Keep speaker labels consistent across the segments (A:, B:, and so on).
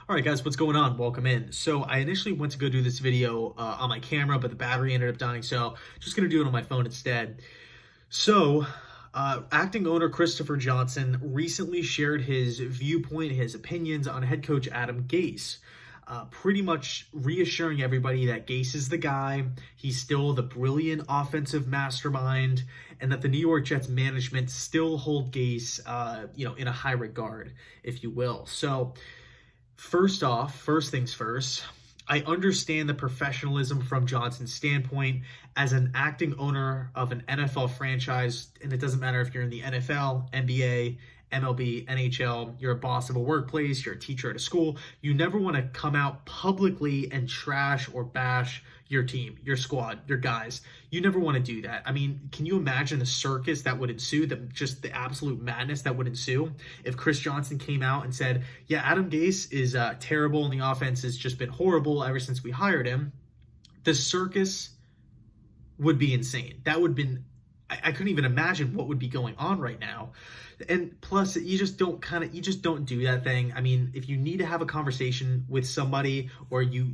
A: All right, guys, what's going on? Welcome in. So I initially went to go do this video on my camera, but the battery ended up dying, so just gonna do it on my phone instead. So, acting owner Christopher Johnson recently shared his viewpoint, his opinions on head coach Adam Gase. Pretty much reassuring everybody that Gase is the guy, he's still the brilliant offensive mastermind, and that the New York Jets management still hold Gase, in a high regard, if you will. So, first off, first things first, I understand the professionalism from Johnson's standpoint as an acting owner of an NFL franchise, and it doesn't matter if you're in the NFL, NBA, MLB, NHL, you're a boss of a workplace, you're a teacher at a school, you never want to come out publicly and trash or bash your team, your squad, your guys. You never want to do that. I mean, can you imagine the circus that would ensue, just the absolute madness that would ensue if Chris Johnson came out and said, yeah, Adam Gase is terrible and the offense has just been horrible ever since we hired him? The circus would be insane. That would have been, I couldn't even imagine what would be going on right now. And plus, you just don't do that thing. I mean, if you need to have a conversation with somebody, or you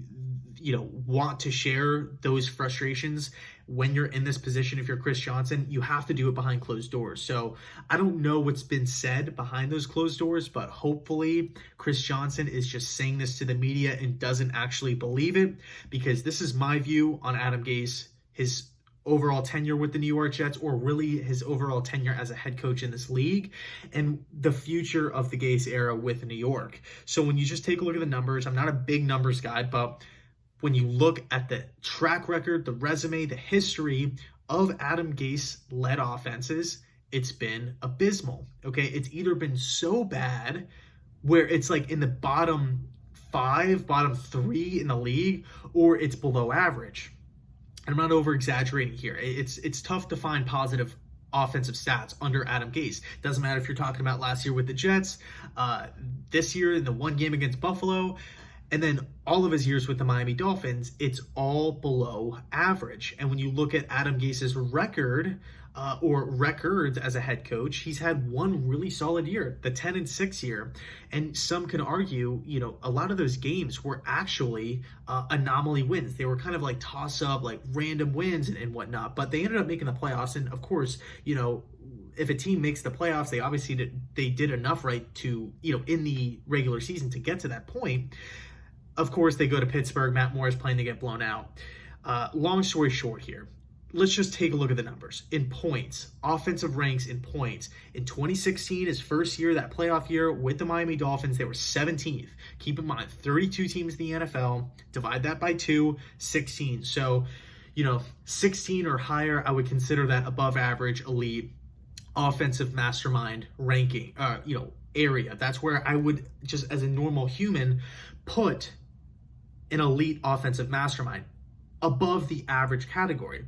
A: want to share those frustrations when you're in this position, if you're Chris Johnson, you have to do it behind closed doors. So I don't know what's been said behind those closed doors, but hopefully Chris Johnson is just saying this to the media and doesn't actually believe it, because this is my view on Adam Gase, his overall tenure with the New York Jets, or really his overall tenure as a head coach in this league, and the future of the Gase era with New York. So when you just take a look at the numbers, I'm not a big numbers guy, but when you look at the track record, the resume, the history of Adam Gase-led offenses, it's been abysmal, okay? It's either been so bad where it's like in the bottom 5, bottom 3 in the league, or it's below average. I'm not over-exaggerating here. It's tough to find positive offensive stats under Adam Gase. Doesn't matter if you're talking about last year with the Jets, this year in the one game against Buffalo, and then all of his years with the Miami Dolphins, it's all below average. And when you look at Adam Gase's record, or records as a head coach, he's had one really solid year, the 10-6 year. And some can argue, a lot of those games were actually anomaly wins. They were kind of like toss-up, like random wins and whatnot. But they ended up making the playoffs. And of course, if a team makes the playoffs, they did enough right to, in the regular season to get to that point. Of course, they go to Pittsburgh. Matt Moore is playing to get blown out. Long story short here, let's just take a look at the numbers. In points, offensive ranks in points. In 2016, his first year, that playoff year with the Miami Dolphins, they were 17th. Keep in mind, 32 teams in the NFL. Divide that by 2, 16. So, 16 or higher, I would consider that above average, elite, offensive mastermind ranking, area. That's where I would, just as a normal human, put an elite offensive mastermind above the average category.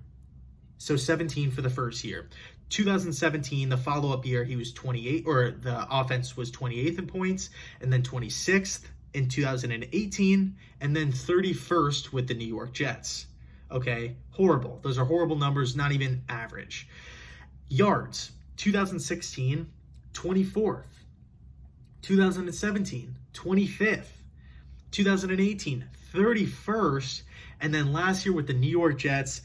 A: So 17 for the first year. 2017, the follow-up year, he was 28, or the offense was 28th in points, and then 26th in 2018, and then 31st with the New York Jets. Okay, horrible. Those are horrible numbers, not even average. Yards, 2016, 24th. 2017, 25th. 2018, 31st, and then last year with the New York Jets,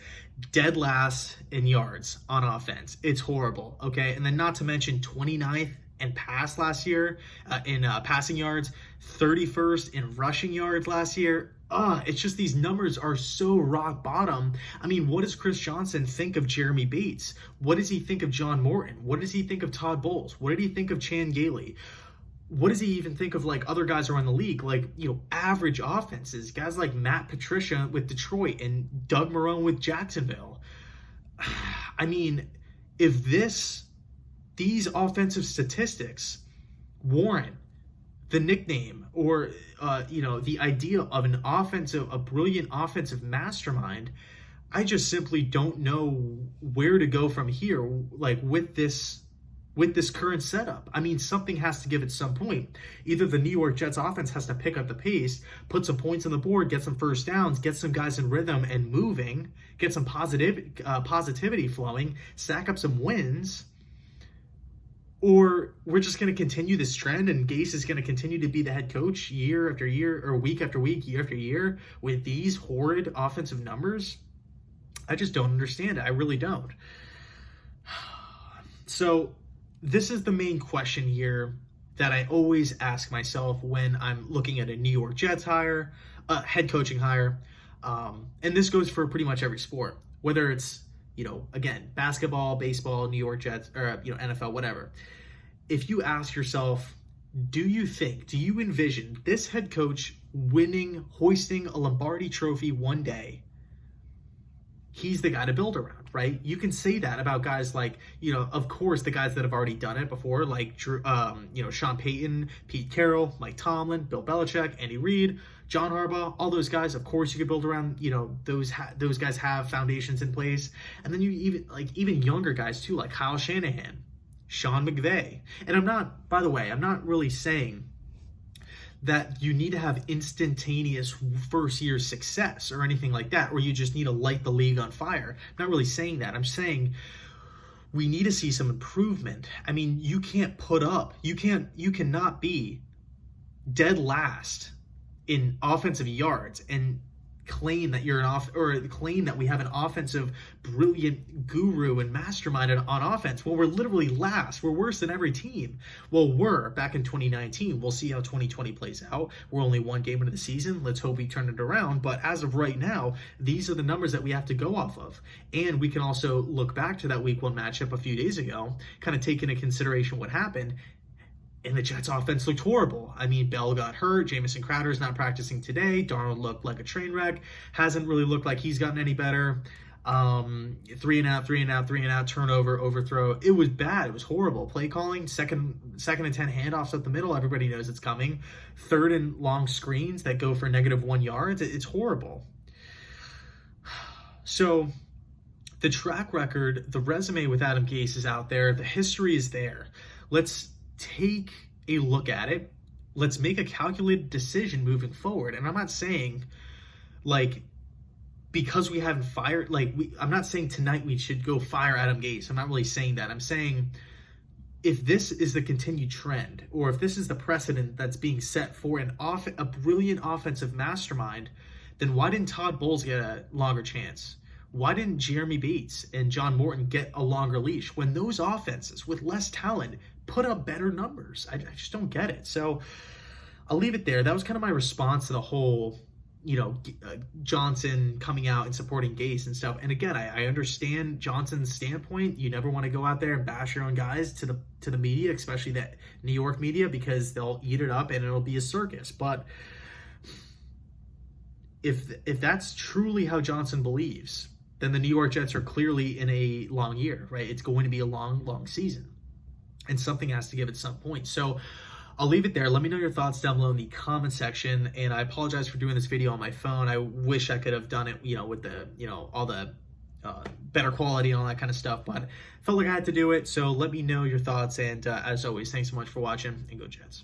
A: dead last in yards on offense. It's horrible, okay? And then not to mention 29th and pass last year in passing yards, 31st in rushing yards last year. It's just these numbers are so rock bottom. I mean, what does Chris Johnson think of Jeremy Bates? What does he think of John Morton? What does he think of Todd Bowles? What did he think of Chan Gailey? What does he even think of like other guys around the league, like, average offenses, guys like Matt Patricia with Detroit and Doug Marrone with Jacksonville? I mean, if these offensive statistics warrant the nickname, or, the idea of a brilliant offensive mastermind, I just simply don't know where to go from here, like with this current setup. I mean, something has to give at some point. Either the New York Jets offense has to pick up the pace, put some points on the board, get some first downs, get some guys in rhythm and moving, get some positivity flowing, stack up some wins, or we're just going to continue this trend and Gase is going to continue to be the head coach year after year, or week after week, year after year, with these horrid offensive numbers. I just don't understand it. I really don't. So this is the main question here that I always ask myself when I'm looking at a New York Jets hire, head coaching hire. And this goes for pretty much every sport, whether it's, again, basketball, baseball, New York Jets, or, NFL, whatever. If you ask yourself, do you envision this head coach hoisting a Lombardi trophy one day? He's the guy to build around, right? You can say that about guys like, of course, the guys that have already done it before, like, Sean Payton, Pete Carroll, Mike Tomlin, Bill Belichick, Andy Reid, John Harbaugh, all those guys. Of course, you could build around, those guys have foundations in place. And then you even younger guys too, like Kyle Shanahan, Sean McVay. And I'm not really saying that you need to have instantaneous first year success or anything like that, or you just need to light the league on fire. I'm not really saying that. I'm saying we need to see some improvement. I mean, you cannot be dead last in offensive yards and claim that claim that we have an offensive brilliant guru and mastermind on offense. Well, we're literally last. We're worse than every team. Well, we're back in 2019. We'll see how 2020 plays out. We're only one game into the season. Let's hope we turn it around. But as of right now, these are the numbers that we have to go off of. And we can also look back to that week 1 matchup a few days ago, kind of take into consideration what happened. And the Jets offense looked horrible. I mean, Bell got hurt. Jamison Crowder's not practicing today. Darnold looked like a train wreck. Hasn't really looked like he's gotten any better. 3 and out, turnover, overthrow. It was bad. It was horrible. Play calling, second and 10 handoffs up the middle. Everybody knows it's coming. 3rd and long screens that go for -1 yards. It's horrible. So the track record, the resume with Adam Gase is out there. The history is there. Let's take a look at it. Let's make a calculated decision moving forward. And I'm not saying, because we haven't fired, I'm not saying tonight we should go fire Adam Gase. I'm not really saying that. I'm saying if this is the continued trend, or if this is the precedent that's being set for a brilliant offensive mastermind, then why didn't Todd Bowles get a longer chance? Why didn't Jeremy Bates and John Morton get a longer leash when those offenses with less talent put up better numbers? I just don't get it. So I'll leave it there. That was kind of my response to the whole, Johnson coming out and supporting Gase and stuff. And again, I understand Johnson's standpoint. You never want to go out there and bash your own guys to the media, especially that New York media, because they'll eat it up and it'll be a circus. But if that's truly how Johnson believes, then the New York Jets are clearly in a long year, right? It's going to be a long, long season. And something has to give at some point. So I'll leave it there. Let me know your thoughts down below in the comment section. And I apologize for doing this video on my phone. I wish I could have done it, with the, all the better quality and all that kind of stuff. But I felt like I had to do it. So let me know your thoughts. And as always, thanks so much for watching, and go Jets.